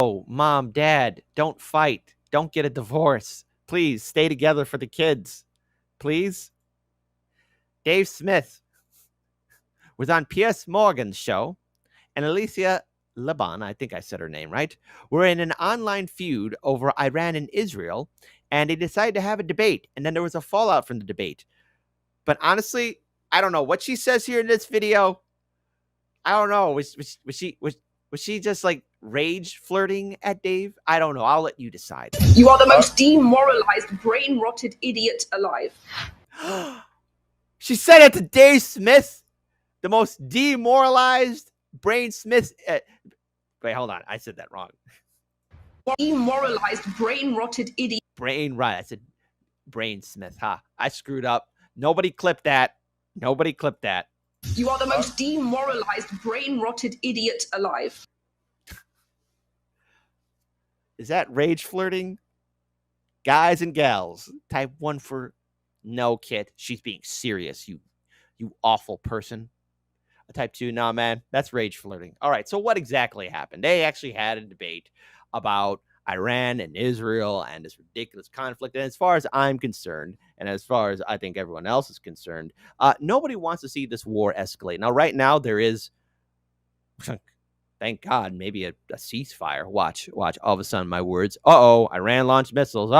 Oh, mom, dad, don't fight. Don't get a divorce. Please stay together for the kids. Please. Dave Smith was on Piers Morgan's show, and Elica Lebon, I think I said her name right, were in an online feud over Iran and Israel, and they decided to have a debate, and then there was a fallout from the debate. But honestly, I don't know what she says here in this video. I don't know. Was she just like rage flirting at Dave? I don't know. I'll let you decide. You are the most demoralized, brain-rotted idiot alive. She said it to Dave Smith, the most demoralized brain Smith. Wait, hold on. I said that wrong. Demoralized, brain-rotted idiot. Brain right. I said brain Smith. I screwed up. Nobody clipped that. Nobody clipped that. You are the most demoralized, brain-rotted idiot alive. Is that rage flirting? Guys and gals, type 1 for no, kid. She's being serious, you awful person. Type 2, nah, man, that's rage flirting. All right, so what exactly happened? They actually had a debate about Iran and Israel and this ridiculous conflict. And as far as I'm concerned, and as far as I think everyone else is concerned, nobody wants to see this war escalate. Now, right now, there is, thank God, maybe a ceasefire. Watch. All of a sudden, my words. Iran launched missiles.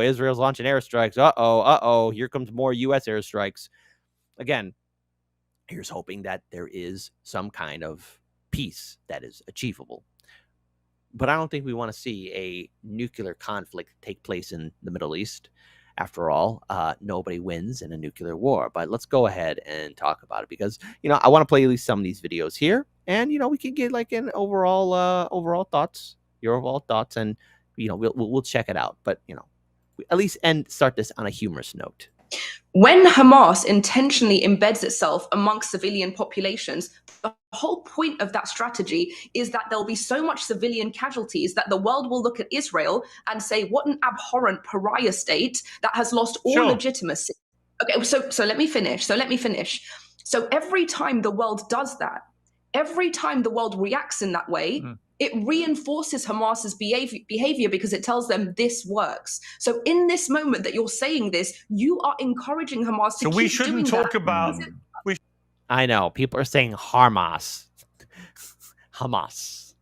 Israel's launching airstrikes. Here comes more U.S. airstrikes. Again, here's hoping that there is some kind of peace that is achievable. But I don't think we want to see a nuclear conflict take place in the Middle East. After all, nobody wins in a nuclear war. But let's go ahead and talk about it because, I want to play at least some of these videos here. And, we can get like an overall thoughts, your overall thoughts. And, we'll check it out. But, at least start this on a humorous note. When Hamas intentionally embeds itself amongst civilian populations, the whole point of that strategy is that there'll be so much civilian casualties that the world will look at Israel and say, what an abhorrent pariah state that has lost all legitimacy. Okay, so let me finish. So every time the world does that, every time the world reacts in that way, it reinforces Hamas's behavior because it tells them this works. So in this moment that you're saying this, you are encouraging Hamas to keep doing that. So we shouldn't talk about... I know. People are saying Hamas. Hamas.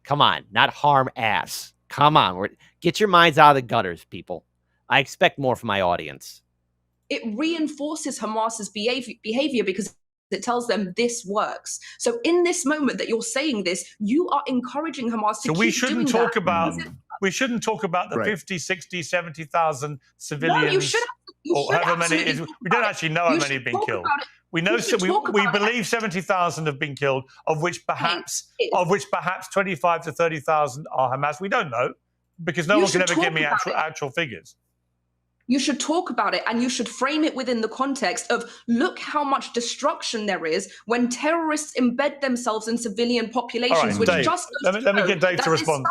Come on. Not harm ass. Come on. Get your minds out of the gutters, people. I expect more from my audience. It reinforces Hamas's behavior because it tells them this works. So in this moment that you're saying this, you are encouraging Hamas to keep doing that. So we shouldn't talk about the 50, 60, 70,000 civilians. No, you should. Or however many it is. We don't actually know how many have been killed. We know we believe 70,000 have been killed, of which perhaps 25 to 30,000 are Hamas. We don't know because no one can ever give me actual figures. You should talk about it and you should frame it within the context of look how much destruction there is when terrorists embed themselves in civilian populations. Right, Dave, let me get Dave to respond.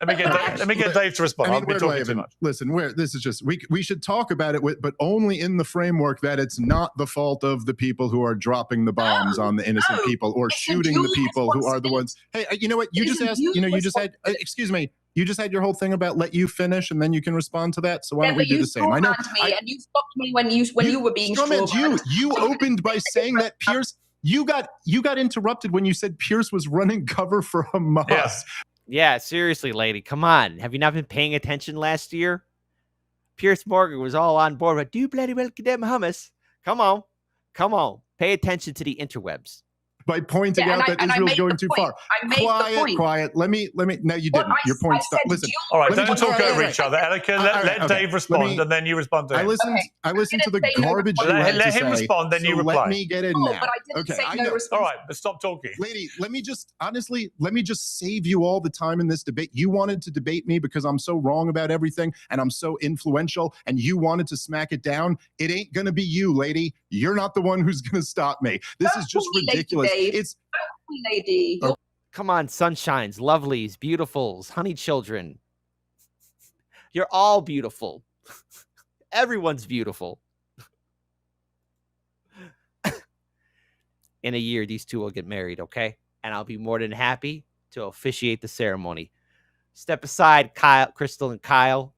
Let me get Dave to respond. I mean, listen, this is just we should talk about it, but only in the framework that it's not the fault of the people who are dropping the bombs on the innocent people or shooting the people who are the ones. Hey, you know what? You just asked. You just had. Excuse me. You just had your whole thing about let you finish and then you can respond to that. So why don't we do the same? I know. And you stopped me when you were being strawmanned. You opened by saying that Piers. You got interrupted when you said Piers was running cover for Hamas. Yeah, seriously, lady. Come on. Have you not been paying attention last year? Piers Morgan was all on board with, do bloody well condemn Hamas. Come on. Pay attention to the interwebs. By pointing out that Israel's going too far. Quiet. Let me. No, you didn't. Your point stopped. Listen. All right, don't talk over each other. Elica, let Dave respond, and then you respond to him. I listened to the garbage you had to say. Let him respond, then you reply. Let me get in now. But I didn't say no response. All right, but stop talking. Lady, let me just save you all the time in this debate. You wanted to debate me because I'm so wrong about everything, and I'm so influential, and you wanted to smack it down. It ain't going to be you, lady. You're not the one who's going to stop me. This is just ridiculous. It's lady. Come on, sunshines, lovelies, beautifuls, honey children. You're all beautiful. Everyone's beautiful. In a year, these two will get married, okay? And I'll be more than happy to officiate the ceremony. Step aside, Kyle, Crystal, and Kyle.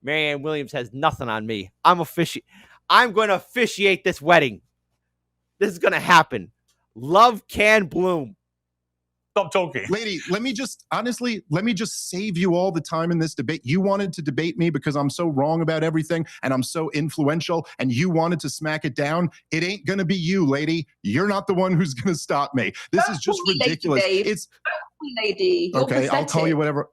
Marianne Williams has nothing on me. I'm going to officiate this wedding. This is going to happen. Love can bloom. Stop talking. Lady, let me just save you all the time in this debate. You wanted to debate me because I'm so wrong about everything and I'm so influential and you wanted to smack it down. It ain't going to be you, lady. You're not the one who's going to stop me. This is just ridiculous. It's lady. You're okay, pathetic. I'll call you whatever.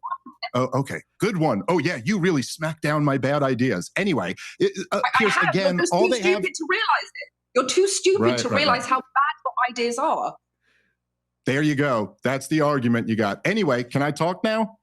Oh, okay. Good one. Oh, yeah, you really smacked down my bad ideas. Anyway, Piers, again, all they have... You're too stupid to realize it. You're too stupid to realize how bad your ideas are. There you go. That's the argument you got. Anyway, can I talk now?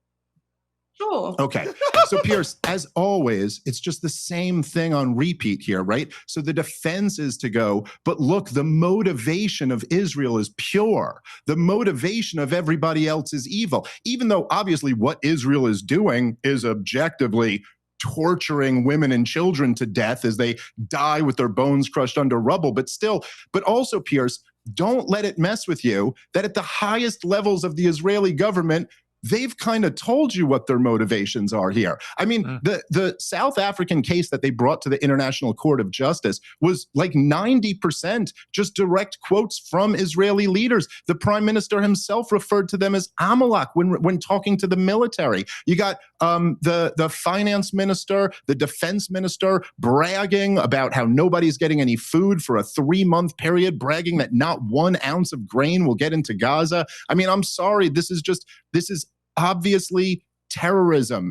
Sure. Okay. So, Piers, as always, it's just the same thing on repeat here, right? So the defense is to go, but look, the motivation of Israel is pure. The motivation of everybody else is evil. Even though, obviously, what Israel is doing is objectively torturing women and children to death as they die with their bones crushed under rubble. But still, but also, Piers, don't let it mess with you that at the highest levels of the Israeli government, they've kind of told you what their motivations are here. I mean, the South African case that they brought to the International Court of Justice was like 90% just direct quotes from Israeli leaders. The prime minister himself referred to them as Amalek when talking to the military. You got the finance minister, the defense minister bragging about how nobody's getting any food for a 3-month period, bragging that not 1 ounce of grain will get into Gaza. I mean, I'm sorry, this is obviously terrorism.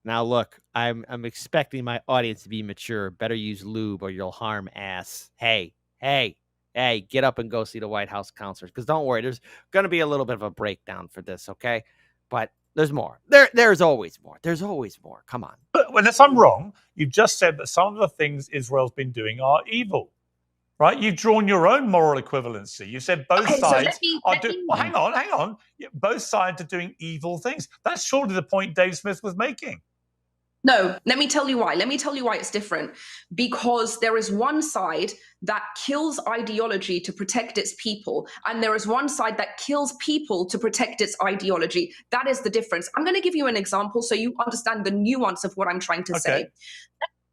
Now, look, I'm expecting my audience to be mature. Better use lube or you'll harm ass. Hey, get up and go see the White House counselors. Because don't worry, there's going to be a little bit of a breakdown for this, okay? But there's more. There's always more. There's always more. Come on. But unless I'm wrong, you've just said that some of the things Israel's been doing are evil. Right, you've drawn your own moral equivalency. You said both sides are doing. Well, hang on. Both sides are doing evil things. That's surely the point Dave Smith was making. No, let me tell you why. Let me tell you why it's different. Because there is one side that kills ideology to protect its people, and there is one side that kills people to protect its ideology. That is the difference. I'm going to give you an example so you understand the nuance of what I'm trying to say.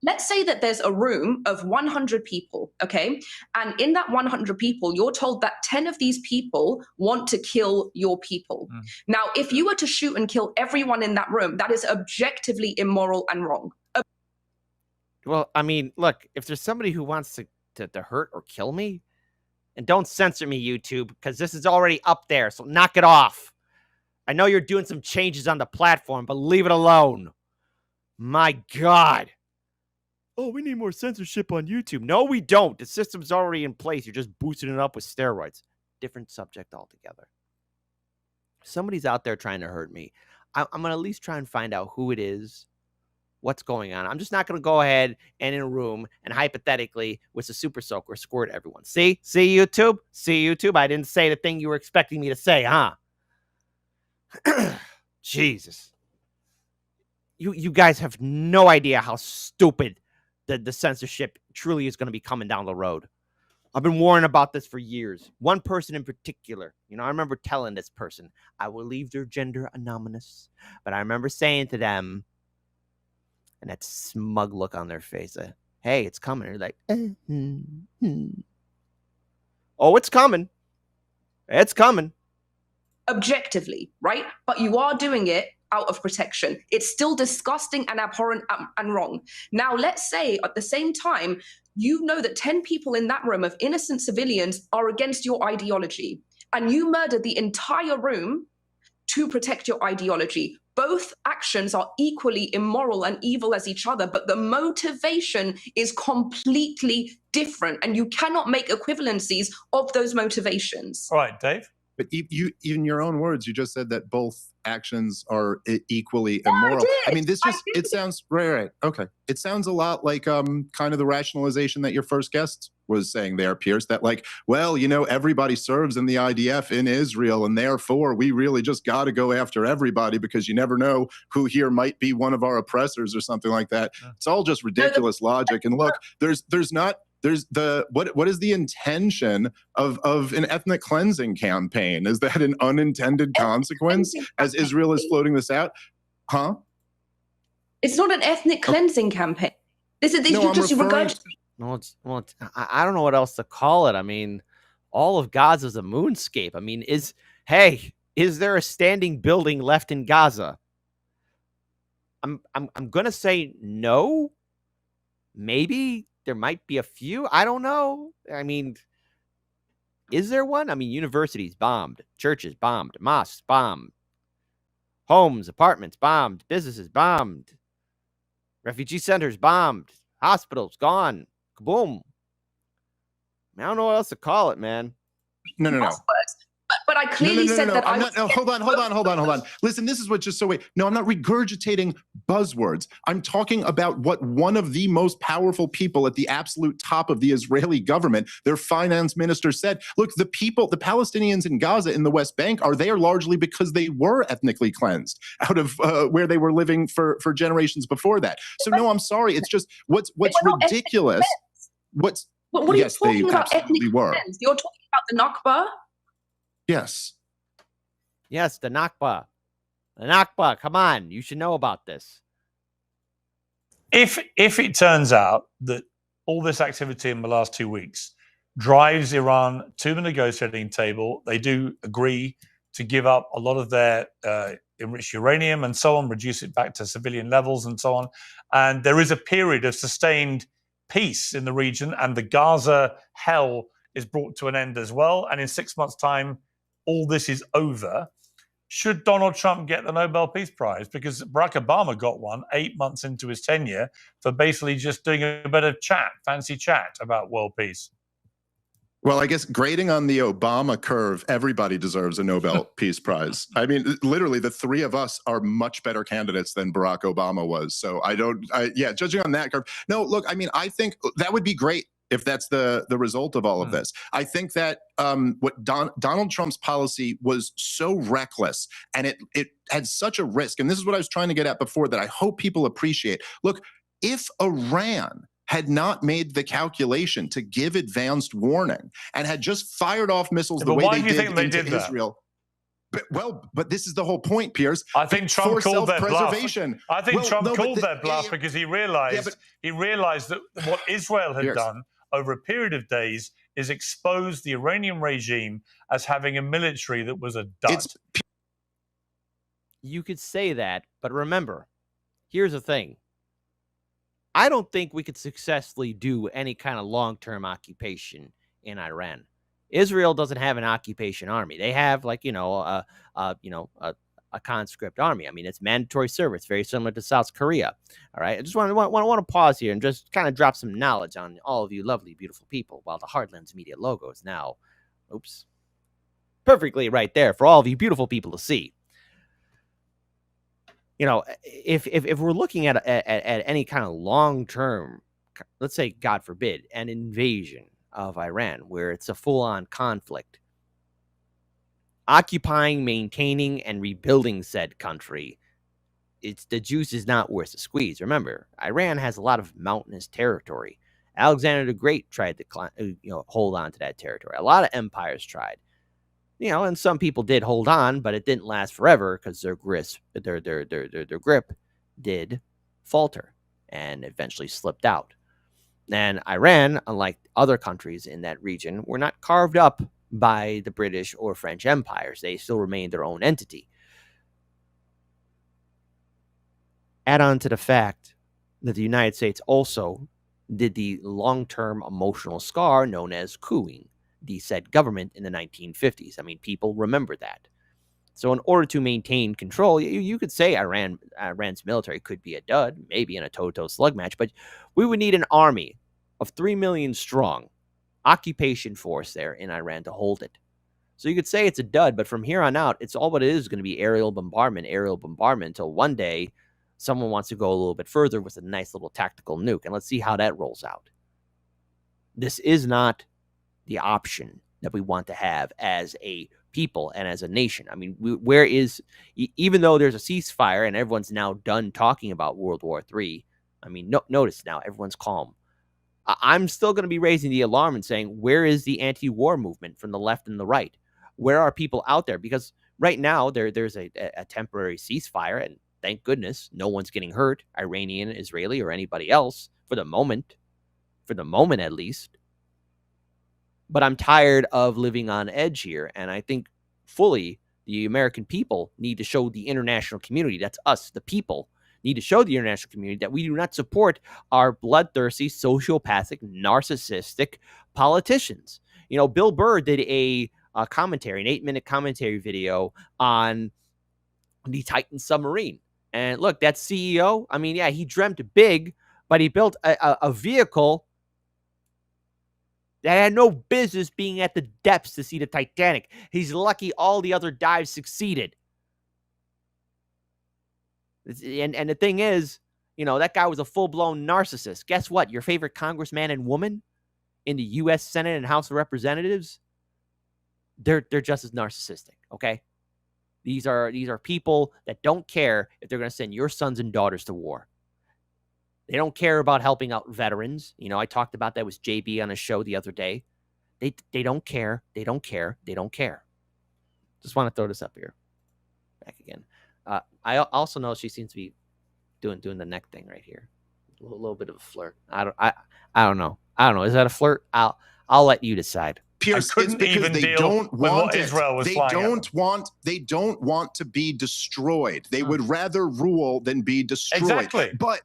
Let's say that there's a room of 100 people, okay? And in that 100 people, you're told that 10 of these people want to kill your people. Now, if you were to shoot and kill everyone in that room, that is objectively immoral and wrong. Well, I mean, look, if there's somebody who wants to hurt or kill me, and don't censor me, YouTube, because this is already up there, so knock it off. I know you're doing some changes on the platform, but leave it alone. My God. Oh, we need more censorship on YouTube. No, we don't. The system's already in place. You're just boosting it up with steroids. Different subject altogether. Somebody's out there trying to hurt me. I'm going to at least try and find out who it is, what's going on. I'm just not going to go ahead and in a room and hypothetically with a super soaker squirt everyone. See, YouTube? See, YouTube? I didn't say the thing you were expecting me to say, huh? Jesus. You guys have no idea how stupid the censorship truly is going to be coming down the road. I've been warning about this for years. One person in particular, I remember telling this person, I will leave their gender anonymous, but I remember saying to them, and that smug look on their face, hey, it's coming. They're like, oh, it's coming. It's coming. Objectively, right? But you are doing it out of protection. It's still disgusting and abhorrent and wrong. Now, let's say at the same time, you know that 10 people in that room of innocent civilians are against your ideology, and you murder the entire room to protect your ideology. Both actions are equally immoral and evil as each other, but the motivation is completely different, and you cannot make equivalencies of those motivations. All right, Dave. But you, in your own words, you just said that both actions are equally immoral. I mean, it sounds right. Okay. It sounds a lot like kind of the rationalization that your first guest was saying there, Piers, that like, well, everybody serves in the IDF in Israel, and therefore we really just got to go after everybody because you never know who here might be one of our oppressors or something like that. It's all just ridiculous logic. And look, there's not There's what is the intention of an ethnic cleansing campaign? Is that an unintended consequence as Israel is floating this out? Huh? It's not an ethnic cleansing campaign. This is No, you just regurgitate. I don't know what else to call it. I mean, all of Gaza's a moonscape. I mean, is there a standing building left in Gaza? I'm gonna say no. Maybe there might be a few. I don't know. I mean, is there one? I mean, universities bombed, churches bombed, mosques bombed, homes, apartments bombed, businesses bombed, refugee centers bombed, hospitals gone, kaboom. I don't know what else to call it, man. No. But I clearly said that I'm not. No, hold on. Listen, this is what just so wait. No, I'm not regurgitating buzzwords. I'm talking about what one of the most powerful people at the absolute top of the Israeli government, their finance minister, said. Look, the Palestinians in Gaza in the West Bank are there largely because they were ethnically cleansed out of where they were living for generations before that. So no, I'm sorry. It's just what's ridiculous. What are you talking about? Ethnically were. You're talking about the Nakba. Yes, the Nakba. The Nakba, come on. You should know about this. If it turns out that all this activity in the last 2 weeks drives Iran to the negotiating table, they do agree to give up a lot of their enriched uranium and so on, reduce it back to civilian levels and so on. And there is a period of sustained peace in the region, and the Gaza hell is brought to an end as well. And in 6 months' time, all this is over. Should Donald Trump get the Nobel Peace Prize? Because Barack Obama got one 8 months into his tenure for basically just doing a bit of fancy chat about world peace. Well, I guess grading on the Obama curve, everybody deserves a Nobel Peace Prize. I mean, literally, the three of us are much better candidates than Barack Obama was. So judging on that curve. No, look, I mean, I think that would be great if that's the result of all of this. I think that what Donald Trump's policy was so reckless, and it had such a risk, and this is what I was trying to get at before that I hope people appreciate. Look, if Iran had not made the calculation to give advanced warning and had just fired off missiles the way they did into Israel. But this is the whole point, Piers. I think Trump called their bluff. I think Trump called their bluff because he realized that what Israel had done over a period of days is expose the Iranian regime as having a military that was a dud. You could say that, but remember, here's the thing. I don't think we could successfully do any kind of long-term occupation in Iran. Israel doesn't have an occupation army. They have a conscript army. I mean, it's mandatory service, very similar to South Korea. All right. I just want to pause here and just kind of drop some knowledge on all of you lovely, beautiful people while the Hardlands Media logo is now, perfectly right there for all of you beautiful people to see. You know, if we're looking at any kind of long-term, let's say, God forbid, an invasion of Iran, where it's a full-on conflict, occupying, maintaining, and rebuilding said country, the juice is not worth the squeeze. Remember, Iran has a lot of mountainous territory. Alexander the Great tried to hold on to that territory. A lot of empires tried. And some people did hold on, but it didn't last forever because their grip did falter and eventually slipped out. And Iran, unlike other countries in that region, were not carved up by the British or French empires. They still remained their own entity. Add on to the fact that the United States also did the long-term emotional scar known as coupping the said government in the 1950s. I mean, people remember that. So in order to maintain control, you could say Iran's military could be a dud, maybe in a toe-to-toe slug match, but we would need an army of 3 million strong occupation force there in Iran to hold it. So you could say it's a dud, but from here on out, it's all what it is going to be aerial bombardment until one day someone wants to go a little bit further with a nice little tactical nuke. And let's see how that rolls out. This is not the option that we want to have as a people and as a nation. I mean, even though there's a ceasefire and everyone's now done talking about World War III, I mean, notice now everyone's calm. I'm still going to be raising the alarm and saying, where is the anti-war movement from the left and the right? Where are people out there? Because right now there's a temporary ceasefire, and thank goodness no one's getting hurt, Iranian, Israeli, or anybody else for the moment at least. But I'm tired of living on edge here, and I think fully the American people need to show the international community, that's us, the people, need to show the international community that we do not support our bloodthirsty, sociopathic, narcissistic politicians. You know, Bill Burr did a commentary, an 8-minute commentary video on the Titan submarine. And look, that CEO, I mean, yeah, he dreamt big, but he built a vehicle that had no business being at the depths to see the Titanic. He's lucky all the other dives succeeded. And the thing is, you know, that guy was a full-blown narcissist. Guess what? Your favorite congressman and woman in the U.S. Senate and House of Representatives, they're just as narcissistic, okay? These are people that don't care if they're going to send your sons and daughters to war. They don't care about helping out veterans. You know, I talked about that with JB on a show the other day. They don't care. They don't care. They don't care. Just want to throw this up here. Back again. I also know she seems to be doing the neck thing right here. A little bit of a flirt. I don't know. Is that a flirt? I'll let you decide. Piers, it's because they don't want it. They don't want to be destroyed. They would rather rule than be destroyed. Exactly. But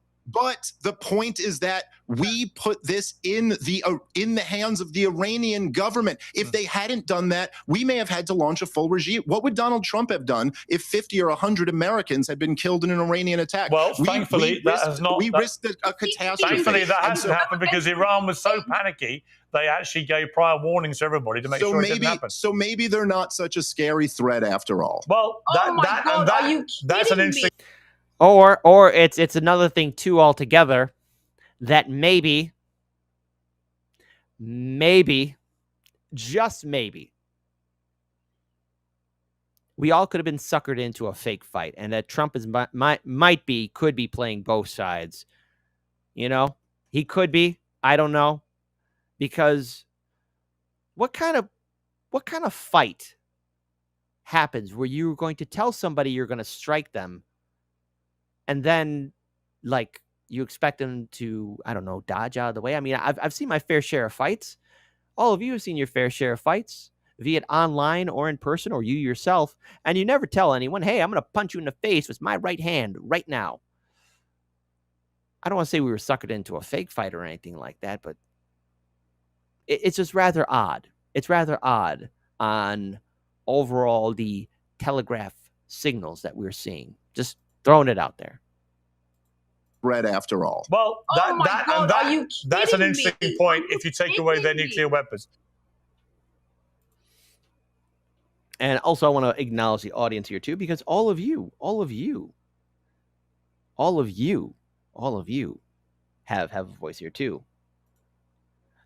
the point is that we put this in the hands of the Iranian government. If they hadn't done that, we may have had to launch a full regime. What would Donald Trump have done if 50 or 100 Americans had been killed in an Iranian attack? Well, thankfully, we risked a catastrophe. Thankfully, that hasn't happened because Iran was so panicky. They actually gave prior warnings to everybody to make sure it didn't happen. So maybe they're not such a scary threat after all. Well, that's an interesting. Or it's another thing too altogether, that maybe, just maybe, we all could have been suckered into a fake fight, and that Trump could be playing both sides. You know, he could be. I don't know, because what kind of fight happens where you're going to tell somebody you're going to strike them, and then, like, you expect them to, I don't know, dodge out of the way? I mean, I've seen my fair share of fights. All of you have seen your fair share of fights, be it online or in person, or you yourself, and you never tell anyone, hey, I'm going to punch you in the face with my right hand right now. I don't want to say we were suckered into a fake fight or anything like that, but it's just rather odd. It's rather odd on overall the telegraph signals that we're seeing. Just throwing it out there. Threat after all. Well, that's an interesting point if you take away their nuclear weapons. And also, I want to acknowledge the audience here too, because all of you have a voice here too.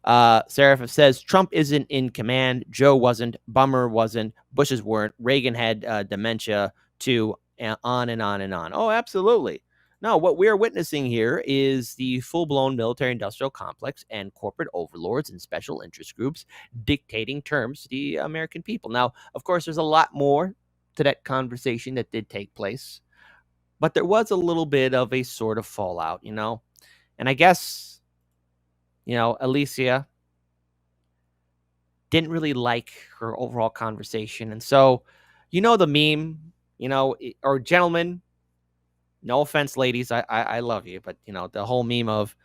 Seraph says Trump isn't in command. Joe wasn't. Bummer wasn't. Bushes weren't. Reagan had dementia too. And on and on and on. Oh, absolutely. No, what we're witnessing here is the full-blown military-industrial complex and corporate overlords and special interest groups dictating terms to the American people. Now, of course, there's a lot more to that conversation that did take place, but there was a little bit of a sort of fallout, you know? And I guess, you know, Elica didn't really like her overall conversation. And so, you know, the meme, you know, or gentlemen, no offense, ladies, I love you, but, you know, the whole meme of,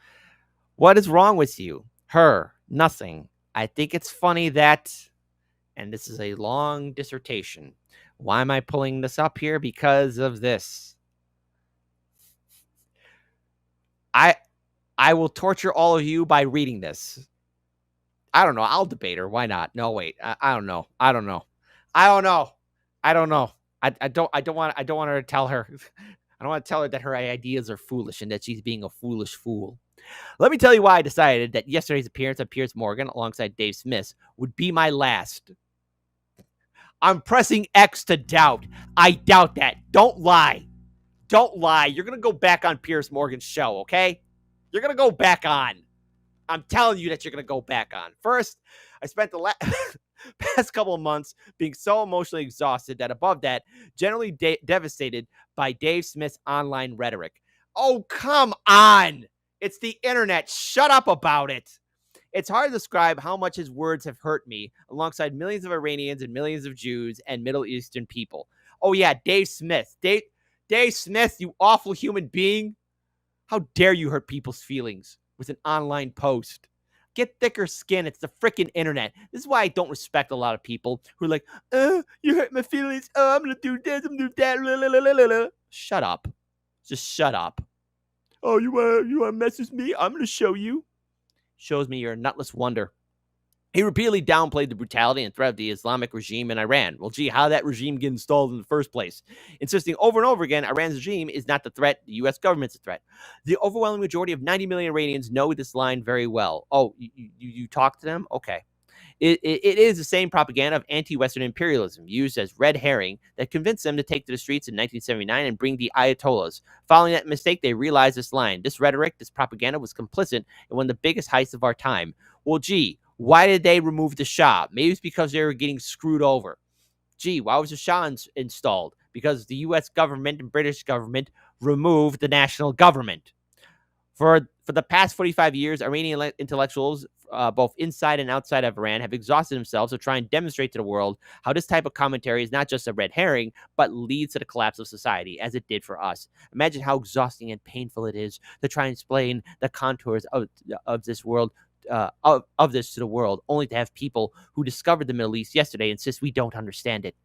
what is wrong with you? Her, nothing. I think it's funny that, and this is a long dissertation. Why am I pulling this up here? Because of this. I will torture all of you by reading this. I don't know. I'll debate her. Why not? No, wait. I don't know. I don't know. I don't want her to tell her. I don't want to tell her that her ideas are foolish and that she's being a foolish fool. Let me tell you why I decided that yesterday's appearance on Piers Morgan alongside Dave Smith would be my last. I'm pressing X to doubt. I doubt that. Don't lie. Don't lie. You're going to go back on Piers Morgan's show, okay? You're going to go back on. I'm telling you that you're going to go back on. First, I spent the past couple of months being so emotionally exhausted that above that, generally devastated by Dave Smith's online rhetoric. Oh, come on. It's the internet. Shut up about it. It's hard to describe how much his words have hurt me alongside millions of Iranians and millions of Jews and Middle Eastern people. Oh, yeah, Dave Smith. Dave Smith, you awful human being. How dare you hurt people's feelings with an online post? Get thicker skin. It's the freaking internet. This is why I don't respect a lot of people who are like, you hurt my feelings. Oh, I'm going to do this. I'm going to do that. La, la, la, la, la. Shut up. Just shut up. Oh, you want to mess with me? I'm going to show you. Shows me you're a nutless wonder. He repeatedly downplayed the brutality and threat of the Islamic regime in Iran. Well, gee, how did that regime get installed in the first place? Insisting over and over again, Iran's regime is not the threat. The U.S. government's a threat. The overwhelming majority of 90 million Iranians know this line very well. Oh, you talk to them? Okay. It is the same propaganda of anti-Western imperialism used as red herring that convinced them to take to the streets in 1979 and bring the Ayatollahs. Following that mistake, they realized this line. This rhetoric, this propaganda was complicit in one of the biggest heists of our time. Well, gee, why did they remove the Shah? Maybe it's because they were getting screwed over. Gee, why was the Shah installed? Because the U.S. government and British government removed the national government. For the past 45 years, Iranian intellectuals, both inside and outside of Iran, have exhausted themselves to try and demonstrate to the world how this type of commentary is not just a red herring, but leads to the collapse of society, as it did for us. Imagine how exhausting and painful it is to try and explain the contours of this world, of this to the world, only to have people who discovered the Middle East yesterday insist we don't understand it.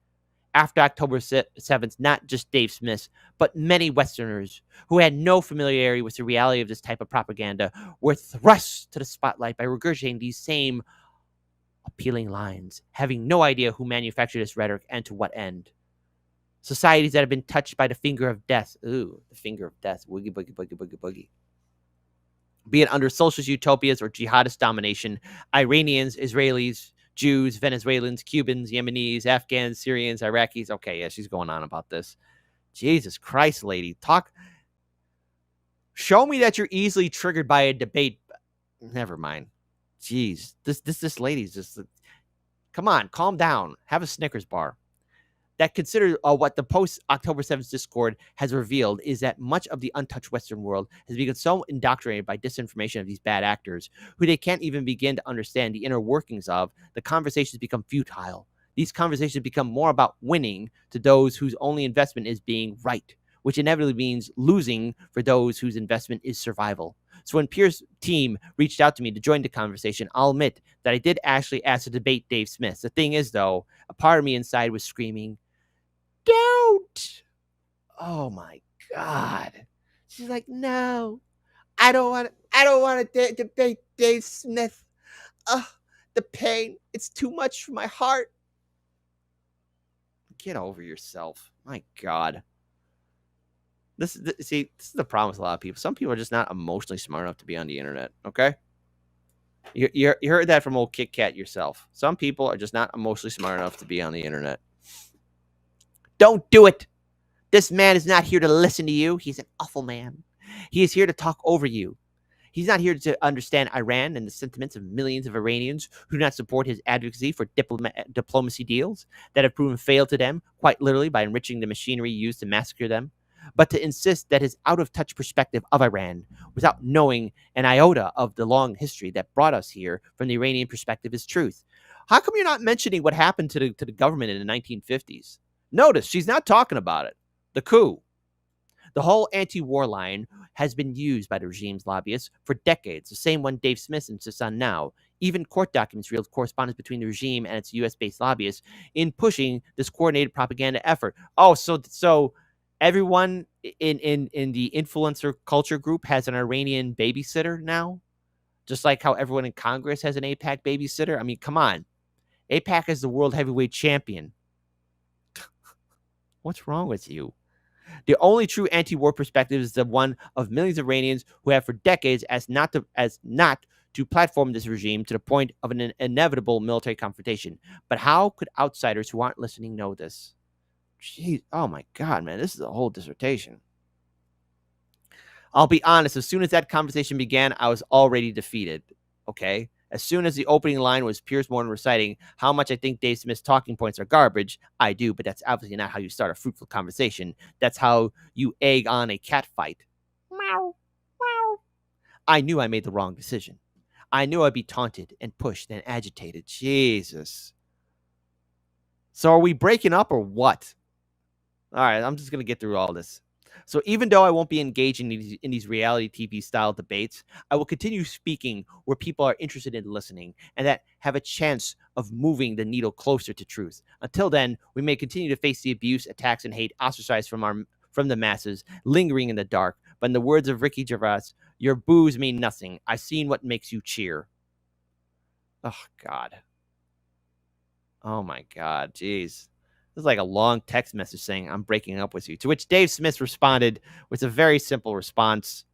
After October 7th, not just Dave Smith, but many Westerners who had no familiarity with the reality of this type of propaganda were thrust to the spotlight by regurgitating these same appealing lines, having no idea who manufactured this rhetoric and to what end. Societies that have been touched by the finger of death. Ooh, the finger of death. Woogie, boogie, boogie, boogie, boogie. Be it under socialist utopias or jihadist domination, Iranians, Israelis, Jews, Venezuelans, Cubans, Yemenis, Afghans, Syrians, Iraqis. Okay, yeah, she's going on about this. Jesus Christ, lady. Show me that you're easily triggered by a debate. Never mind. Jeez. This lady's just... Come on, calm down. Have a Snickers bar. That consider what the post-October 7th discord has revealed is that much of the untouched Western world has become so indoctrinated by disinformation of these bad actors, who they can't even begin to understand the inner workings of. The conversations become futile. These conversations become more about winning to those whose only investment is being right, which inevitably means losing for those whose investment is survival. So when Piers' team reached out to me to join the conversation, I'll admit that I did actually ask to debate Dave Smith. The thing is, though, a part of me inside was screaming, "Don't!" Oh my God. She's like, "No, I don't want to debate Dave Smith. The pain, it's too much for my heart." Get over yourself. My God. This is the problem with a lot of people. Some people are just not emotionally smart enough to be on the internet, okay? You heard that from old Kit Kat yourself. Some people are just not emotionally smart enough to be on the internet. Don't do it. This man is not here to listen to you. He's an awful man. He is here to talk over you. He's not here to understand Iran and the sentiments of millions of Iranians who do not support his advocacy for diplomacy deals that have proven failed to them, quite literally by enriching the machinery used to massacre them, but to insist that his out-of-touch perspective of Iran, without knowing an iota of the long history that brought us here from the Iranian perspective, is truth. How come you're not mentioning what happened to the government in the 1950s? Notice, she's not talking about it. The coup. The whole anti-war line has been used by the regime's lobbyists for decades, the same one Dave Smith insists on now. Even court documents revealed correspondence between the regime and its U.S.-based lobbyists in pushing this coordinated propaganda effort. Oh, so everyone in the influencer culture group has an Iranian babysitter now? Just like how everyone in Congress has an AIPAC babysitter? I mean, come on. AIPAC is the world heavyweight champion. What's wrong with you? The only true anti-war perspective is the one of millions of Iranians who have for decades as not to platform this regime to the point of an inevitable military confrontation. But how could outsiders who aren't listening know this? Jeez, oh my God, man, this is a whole dissertation. I'll be honest, as soon as that conversation began, I was already defeated. Okay. As soon as the opening line was Piers Morgan reciting how much I think Dave Smith's talking points are garbage, I do, but that's obviously not how you start a fruitful conversation. That's how you egg on a cat fight. Meow, meow. I knew I made the wrong decision. I knew I'd be taunted and pushed and agitated. Jesus. So are we breaking up or what? All right, I'm just going to get through all this. So even though I won't be engaging in these reality TV style debates, I will continue speaking where people are interested in listening and that have a chance of moving the needle closer to truth. Until then, we may continue to face the abuse, attacks, and hate ostracized from the masses, lingering in the dark. But in the words of Ricky Gervais, your boos mean nothing. I've seen what makes you cheer. Oh, God. Oh, my God. Jeez. This is like a long text message saying, I'm breaking up with you. To which Dave Smith responded with a very simple response.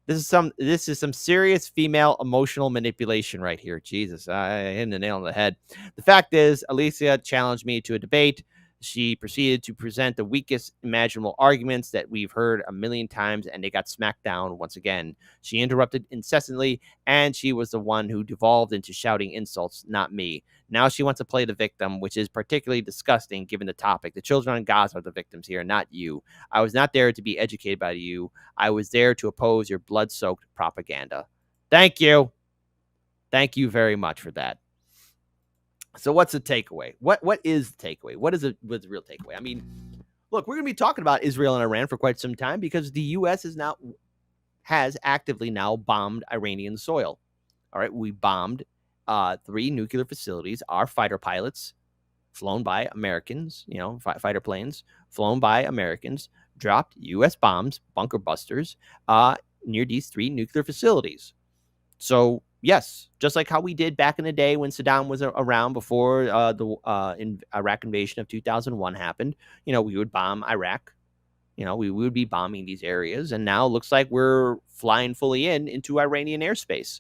This is some serious female emotional manipulation right here. Jesus, I hit the nail on the head. The fact is, Elica challenged me to a debate. She proceeded to present the weakest imaginable arguments that we've heard a million times, and they got smacked down once again. She interrupted incessantly, and she was the one who devolved into shouting insults, not me. Now she wants to play the victim, which is particularly disgusting given the topic. The children on Gaza are the victims here, not you. I was not there to be educated by you. I was there to oppose your blood-soaked propaganda. Thank you. Thank you very much for that. So what's the takeaway? What is the takeaway? What's the real takeaway? I mean, look, we're going to be talking about Israel and Iran for quite some time because the U.S. has actively now bombed Iranian soil. All right, we bombed 3 nuclear facilities. Our fighter pilots, flown by Americans, fighter planes, flown by Americans, dropped U.S. bombs, bunker busters, near these 3 nuclear facilities. So, yes, just like how we did back in the day when Saddam was around before the Iraq invasion of 2001 happened, we would bomb Iraq. We would be bombing these areas. And now it looks like we're flying fully into Iranian airspace.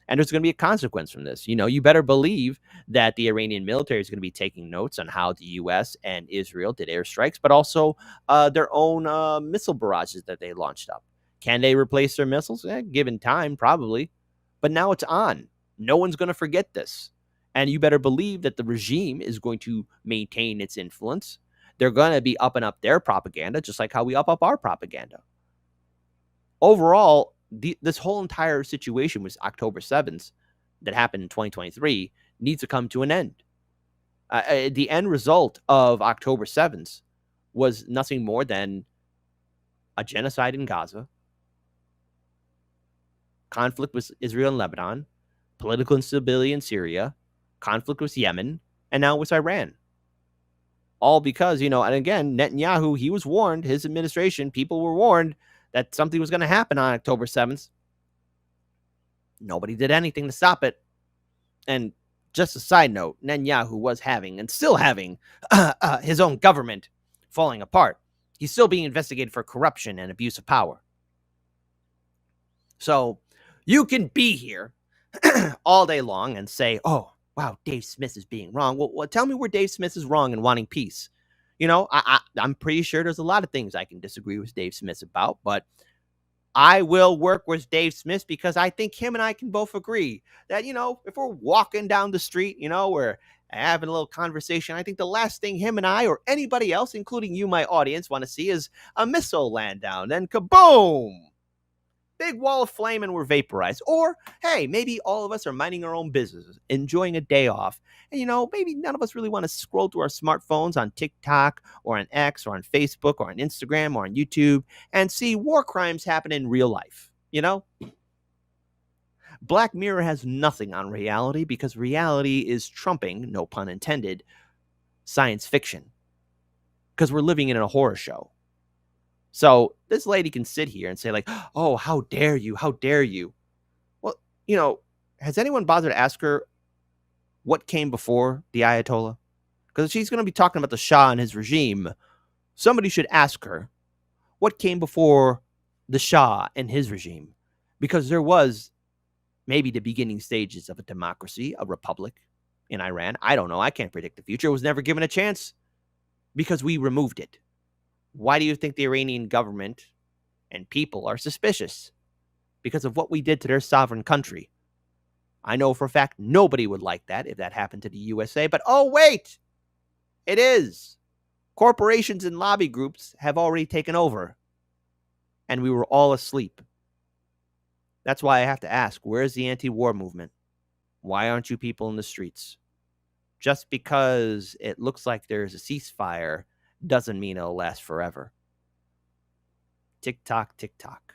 And there's going to be a consequence from this. You better believe that the Iranian military is going to be taking notes on how the U.S. and Israel did airstrikes, but also their own missile barrages that they launched up. Can they replace their missiles? Given time, probably. But now it's on. No one's going to forget this. And you better believe that the regime is going to maintain its influence. They're going to be upping up their propaganda, just like how we up our propaganda. Overall, this whole entire situation with October 7th that happened in 2023 needs to come to an end. The end result of October 7th was nothing more than a genocide in Gaza, conflict with Israel and Lebanon, political instability in Syria, conflict with Yemen, and now with Iran. All because, and again, Netanyahu, he was warned, his administration, people were warned that something was going to happen on October 7th. Nobody did anything to stop it. And just a side note, Netanyahu was having and still having his own government falling apart. He's still being investigated for corruption and abuse of power. So you can be here all day long and say, oh, wow, Dave Smith is being wrong. Well, tell me where Dave Smith is wrong in wanting peace. I'm pretty sure there's a lot of things I can disagree with Dave Smith about, but I will work with Dave Smith because I think him and I can both agree that, if we're walking down the street, we're having a little conversation, I think the last thing him and I or anybody else, including you, my audience, want to see is a missile land down. Then kaboom! Big wall of flame and we're vaporized. Or, hey, maybe all of us are minding our own business, enjoying a day off. And, maybe none of us really want to scroll through our smartphones on TikTok or on X or on Facebook or on Instagram or on YouTube and see war crimes happen in real life. Black Mirror has nothing on reality because reality is trumping, no pun intended, science fiction. Because we're living in a horror show. So this lady can sit here and say like, oh, how dare you? How dare you? Well, has anyone bothered to ask her what came before the Ayatollah? Because if she's going to be talking about the Shah and his regime, somebody should ask her what came before the Shah and his regime. Because there was maybe the beginning stages of a democracy, a republic in Iran. I don't know. I can't predict the future. It was never given a chance because we removed it. Why do you think the Iranian government and people are suspicious? Because of what we did to their sovereign country. I know for a fact nobody would like that if that happened to the USA, but oh, wait, it is. Corporations and lobby groups have already taken over, and we were all asleep. That's why I have to ask, where's the anti-war movement? Why aren't you people in the streets? Just because it looks like there's a ceasefire doesn't mean it'll last forever. Tick-tock, tick-tock.